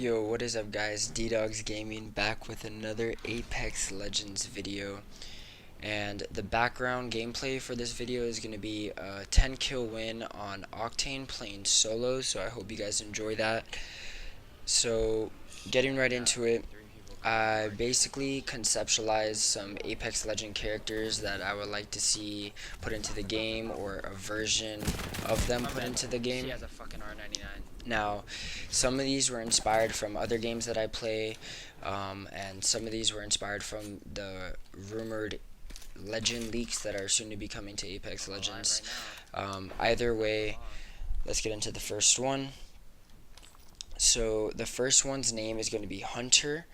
Yo, what is up guys? D-Dogs Gaming back with another Apex Legends video. And the background gameplay for this video is going to be a 10 kill win on Octane playing solo, so I hope you guys enjoy that. So, getting right into it, I basically conceptualized some Apex Legend characters that I would like to see put into the game, or a version of them put into the game. She has a fucking R99. Now, some of these were inspired from other games that I play, and some of these were inspired from the rumored legend leaks that are soon to be coming to Apex Legends. Either way, let's get into the first one. So the first one's name is going to be Hunter.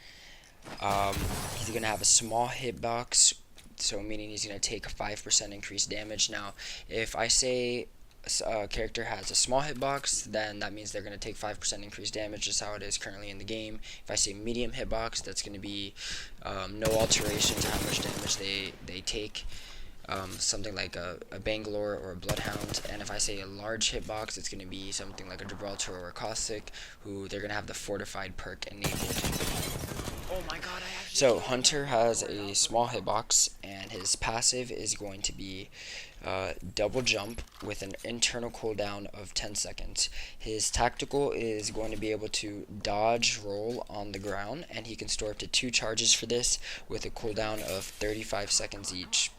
He's going to have a small hitbox, so meaning he's going to take 5% increased damage. Now, if I say a character has a small hitbox, then that means they're going to take 5% increased damage, just how it is currently in the game. If I say medium hitbox, that's going to be no alteration to how much damage they take. Something like a Bangalore or a Bloodhound. And if I say a large hitbox, it's going to be something like a Gibraltar or a Caustic, who they're going to have the fortified perk enabled. Oh my god, So Hunter has a small hitbox, and his passive is going to be double jump with an internal cooldown of 10 seconds. His tactical is going to be able to dodge roll on the ground, and he can store up to 2 charges for this with a cooldown of 35 seconds each.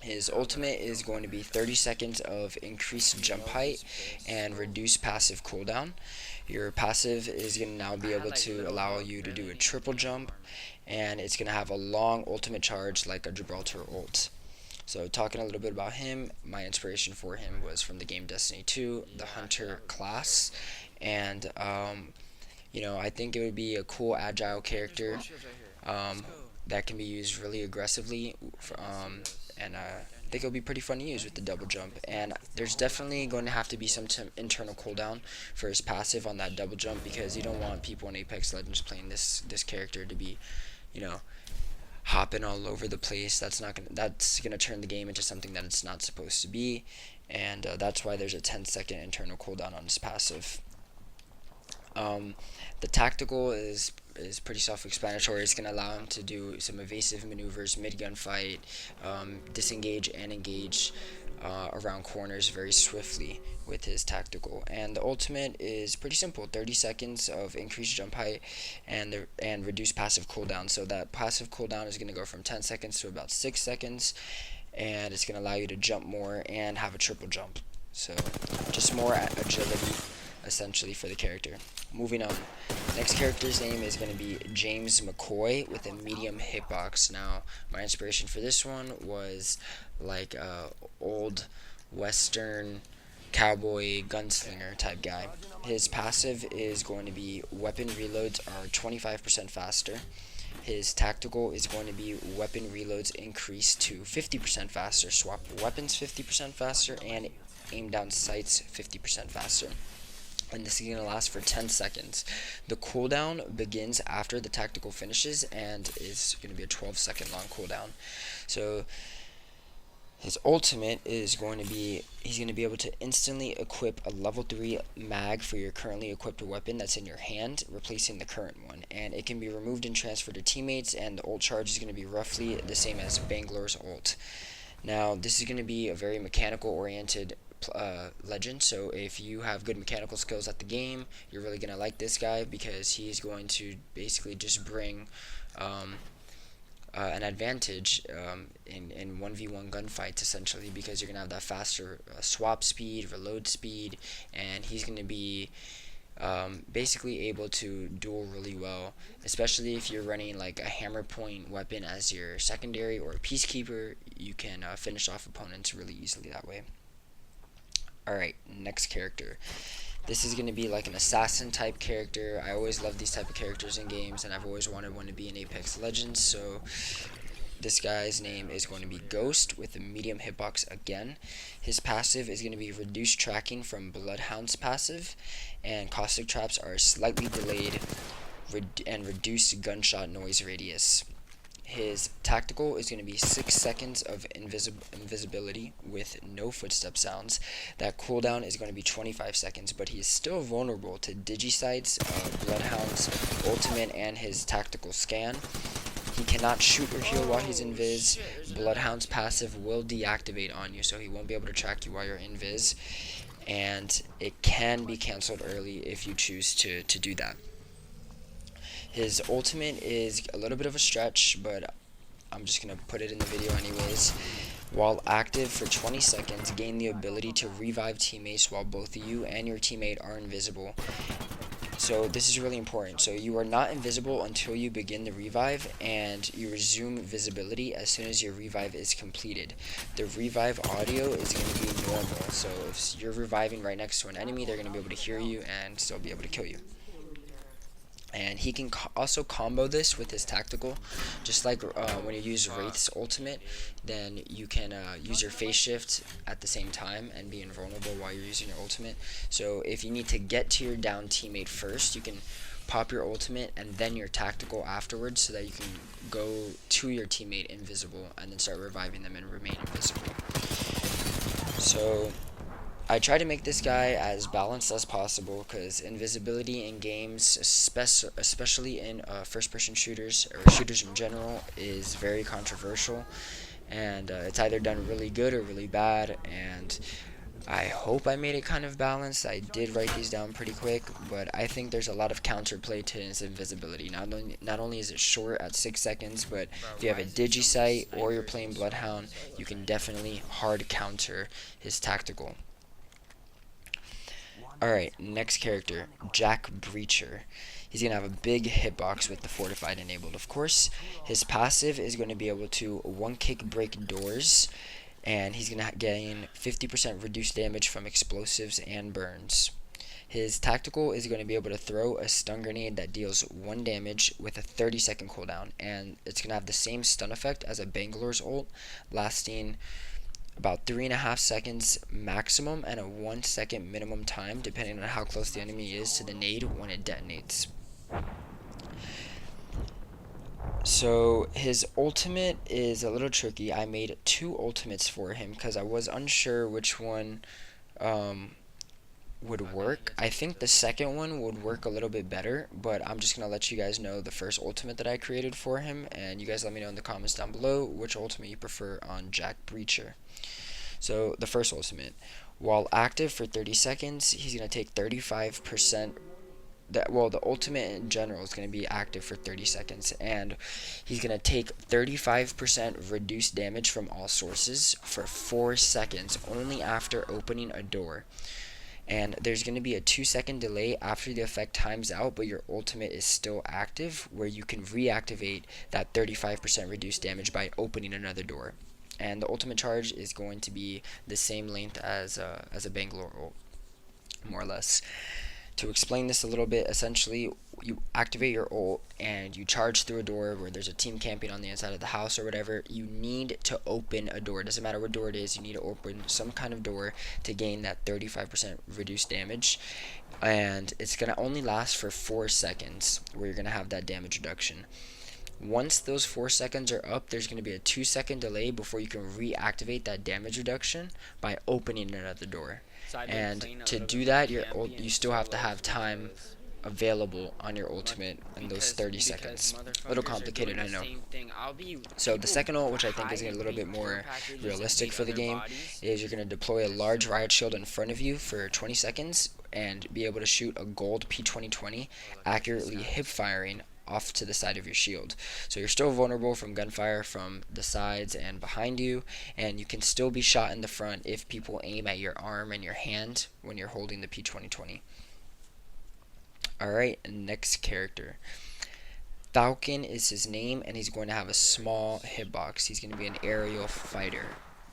His ultimate is going to be 30 seconds of increased jump height and reduced passive cooldown. Your passive is going to now be able to allow you to do a triple jump, and it's going to have a long ultimate charge like a Gibraltar ult. So talking a little bit about him, my inspiration for him was from the game Destiny 2, the Hunter class, and you know, I think it would be a cool agile character that can be used really aggressively, and I think it'll be pretty fun to use with the double jump. And there's definitely going to have to be some internal cooldown for his passive on that double jump, because you don't want people in Apex Legends playing this character to be, you know, hopping all over the place. That's gonna turn the game into something that it's not supposed to be, and that's why there's a 10-second internal cooldown on his passive. The tactical is pretty self-explanatory. It's going to allow him to do some evasive maneuvers mid-gunfight, disengage and engage around corners very swiftly with his tactical. And the ultimate is pretty simple: 30 seconds of increased jump height and reduced passive cooldown. So that passive cooldown is going to go from 10 seconds to about 6 seconds, and it's going to allow you to jump more and have a triple jump. So just more agility essentially for the character. Moving on, next character's name is going to be James McCoy with a medium hitbox. Now, my inspiration for this one was like a old western cowboy gunslinger type guy. His passive is going to be weapon reloads are 25% faster. His tactical is going to be weapon reloads increased to 50% faster, swap weapons 50% faster, and aim down sights 50% faster. And this is going to last for 10 seconds. The cooldown begins after the tactical finishes and is going to be a 12-second long cooldown. So his ultimate is going to be, he's going to be able to instantly equip a level 3 mag for your currently equipped weapon that's in your hand, replacing the current one. And it can be removed and transferred to teammates, and the ult charge is going to be roughly the same as Bangalore's ult. Now, this is going to be a very mechanical oriented legend, so if you have good mechanical skills at the game, you're really gonna like this guy, because he's going to basically just bring an advantage in 1v1 gunfights, essentially, because you're gonna have that faster swap speed, reload speed, and he's gonna be basically able to duel really well, especially if you're running like a hammer point weapon as your secondary or a peacekeeper. You can finish off opponents really easily that way. Alright, next character. This is going to be like an assassin type character. I always love these type of characters in games, and I've always wanted one to be in Apex Legends. So this guy's name is going to be Ghost with a medium hitbox again. His passive is going to be reduced tracking from Bloodhound's passive, and caustic traps are slightly delayed and reduced gunshot noise radius. His tactical is going to be 6 seconds of invisibility with no footstep sounds. That cooldown is going to be 25 seconds, but he is still vulnerable to Digisights, Bloodhound's ultimate, and his tactical scan. He cannot shoot or heal while he's invis. Bloodhound's passive will deactivate on you, so he won't be able to track you while you're invis. And it can be cancelled early if you choose to do that. His ultimate is a little bit of a stretch, but I'm just going to put it in the video anyways. While active for 20 seconds, gain the ability to revive teammates while both you and your teammate are invisible. So this is really important. So you are not invisible until you begin the revive, and you resume visibility as soon as your revive is completed. The revive audio is going to be normal. So if you're reviving right next to an enemy, they're going to be able to hear you and still be able to kill you. And he can also combo this with his tactical, just like when you use Wraith's ultimate, then you can use your phase shift at the same time and be invulnerable while you're using your ultimate. So if you need to get to your down teammate first, you can pop your ultimate and then your tactical afterwards, so that you can go to your teammate invisible and then start reviving them and remain invisible. So I try to make this guy as balanced as possible, because invisibility in games, especially in first-person shooters or shooters in general, is very controversial, and it's either done really good or really bad. And I hope I made it kind of balanced. I did write these down pretty quick, but I think there's a lot of counterplay to his invisibility. Not only is it short at 6 seconds, but if you have a Digisight or you're playing Bloodhound, you can definitely hard counter his tactical. Alright, next character, Jack Breacher. He's going to have a big hitbox with the Fortified enabled, of course. His passive is going to be able to one-kick break doors, and he's going to gain 50% reduced damage from explosives and burns. His tactical is going to be able to throw a stun grenade that deals 1 damage with a 30-second cooldown, and it's going to have the same stun effect as a Bangalore's ult, lasting about 3.5 seconds maximum and a 1 second minimum time, depending on how close the enemy is to the nade when it detonates. So his ultimate is a little tricky. I made 2 ultimates for him because I was unsure which one would work. I think the second one would work a little bit better, but I'm just gonna let you guys know the first ultimate that I created for him, and you guys let me know in the comments down below which ultimate you prefer on Jack Breacher. So the first ultimate, while active for 30 seconds, he's gonna take 35%. The ultimate in general is going to be active for 30 seconds, and he's going to take 35% reduced damage from all sources for 4 seconds only after opening a door. And there's going to be a 2-second delay after the effect times out, but your ultimate is still active, where you can reactivate that 35% reduced damage by opening another door. And the ultimate charge is going to be the same length as a Bangalore ult, more or less. To explain this a little bit, essentially, you activate your ult and you charge through a door where there's a team camping on the inside of the house or whatever. You need to open a door. It doesn't matter what door it is. You need to open some kind of door to gain that 35% reduced damage. And it's going to only last for 4 seconds, where you're going to have that damage reduction. Once those 4 seconds are up, there's going to be a 2-second delay before you can reactivate that damage reduction by opening another door. And to do that, you still have to have time available on your ultimate in those 30 seconds. A little complicated, I know. So the second ult, which I think is a little bit more realistic for the game, is you're going to deploy a large riot shield in front of you for 20 seconds and be able to shoot a gold P2020, accurately hip firing off to the side of your shield. So you're still vulnerable from gunfire from the sides and behind you, and you can still be shot in the front if people aim at your arm and your hand when you're holding the P2020. Alright, next character. Falcon is his name, and he's going to have a small hitbox. He's going to be an aerial fighter,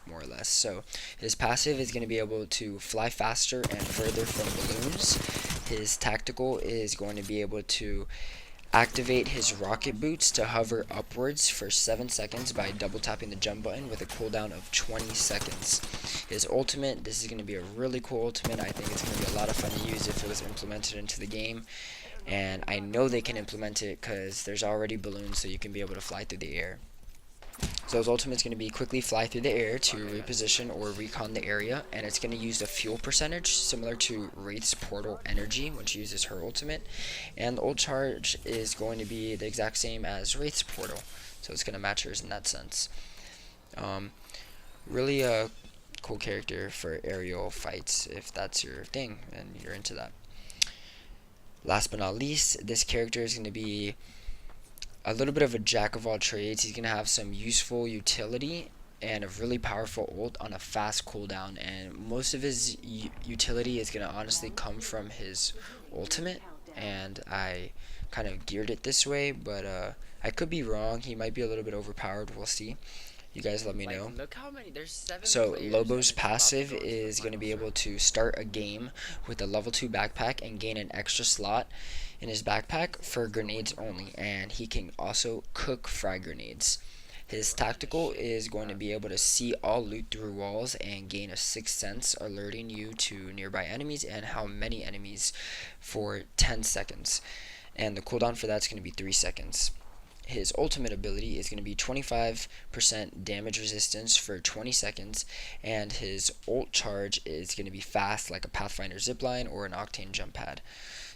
more or less. So his passive is going to be able to fly faster and further from balloons. His tactical is going to be able to activate his rocket boots to hover upwards for 7 seconds by double tapping the jump button with a cooldown of 20 seconds. His ultimate, this is going to be a really cool ultimate. I think it's going to be a lot of fun to use if it was implemented into the game. and I know they can implement it because there's already balloons, so you can be able to fly through the air. So his ultimate is going to be quickly fly through the air to reposition or recon the area, and it's going to use a fuel percentage similar to Wraith's portal energy when she uses her ultimate, and the ult charge is going to be the exact same as Wraith's portal, so it's going to match hers in that sense. Really a cool character for aerial fights if that's your thing and you're into that. Last but not least, this character is going to be a little bit of a jack of all trades. He's going to have some useful utility and a really powerful ult on a fast cooldown, and most of his utility is going to honestly come from his ultimate, and I kind of geared it this way, but I could be wrong. He might be a little bit overpowered. We'll see. You guys let me know. Look how many. There's 7 So players Lobo's and it's about to passive go into the is going to be final able to start a game with a level 2 backpack and gain an extra slot in his backpack for grenades only, and he can also cook frag grenades. His tactical is going to be able to see all loot through walls and gain a sixth sense, alerting you to nearby enemies and how many enemies for 10 seconds. And the cooldown for that's going to be 3 seconds. His ultimate ability is going to be 25% damage resistance for 20 seconds, and his ult charge is going to be fast like a Pathfinder zipline or an Octane jump pad.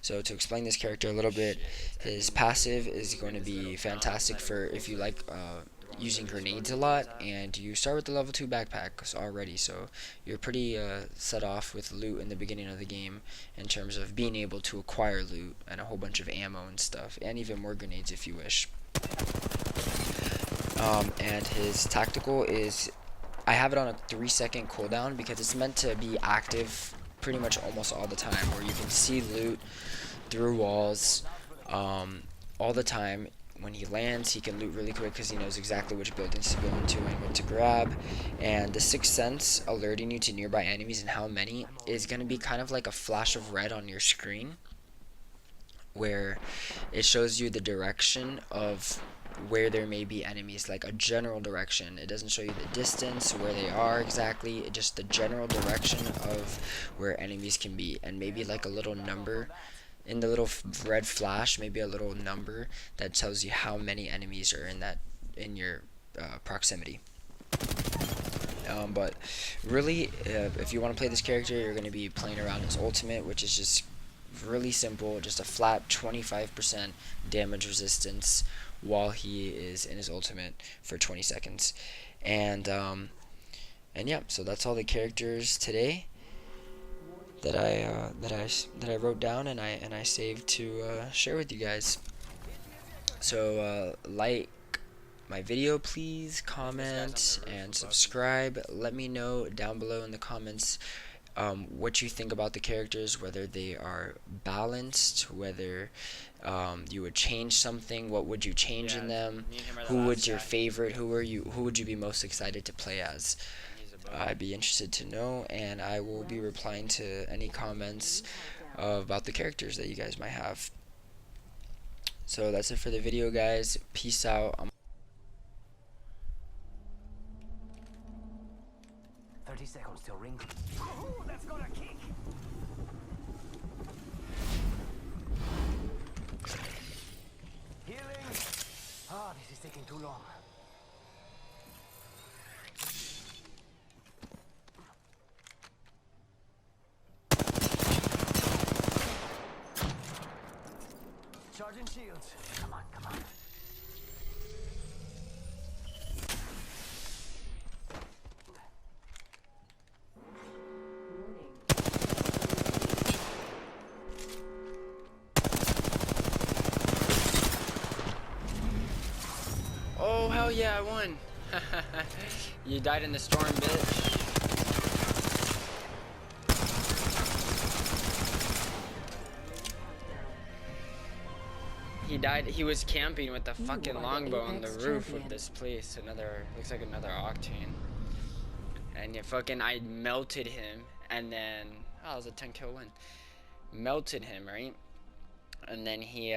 So to explain this character a little bit, his passive is going to be fantastic for if you like using grenades a lot, and you start with the level 2 backpacks already, so you're pretty set off with loot in the beginning of the game in terms of being able to acquire loot and a whole bunch of ammo and stuff, and even more grenades if you wish. And his tactical is, I have it on a 3-second cooldown because it's meant to be active pretty much almost all the time, where you can see loot through walls all the time. When he lands, he can loot really quick because he knows exactly which buildings to go into and what to grab. And the sixth sense, alerting you to nearby enemies and how many, is going to be kind of like a flash of red on your screen, where it shows you the direction of where there may be enemies, like a general direction. It doesn't show you the distance, where they are exactly, just the general direction of where enemies can be, and maybe like a little number in the little red flash, maybe a little number that tells you how many enemies are in your proximity. But really, if you want to play this character, you're going to be playing around his ultimate, which is just really simple, just a flat 25% damage resistance while he is in his ultimate for 20 seconds. And yeah, so that's all the characters today that I wrote down and I saved to share with you guys. So like my video, please, comment and subscribe. Let me know down below in the comments what you think about the characters, whether they are balanced, whether you would change something, what would you change in them, who was your favorite, who would you be most excited to play as. I'd be interested to know, and I will be replying to any comments about the characters that you guys might have. So that's it for the video, guys. Peace out. 30 seconds till ring. Ooh, that's got a kick. Healing. Ah, this is taking too long. Charging shields. Come on, come on. Oh, hell yeah, I won. You died in the storm, bitch. He died. He was camping with the fucking longbow on the roof of this place. Looks like another Octane. And I melted him, and then, oh, it was a 10 kill win. Melted him, right? And then he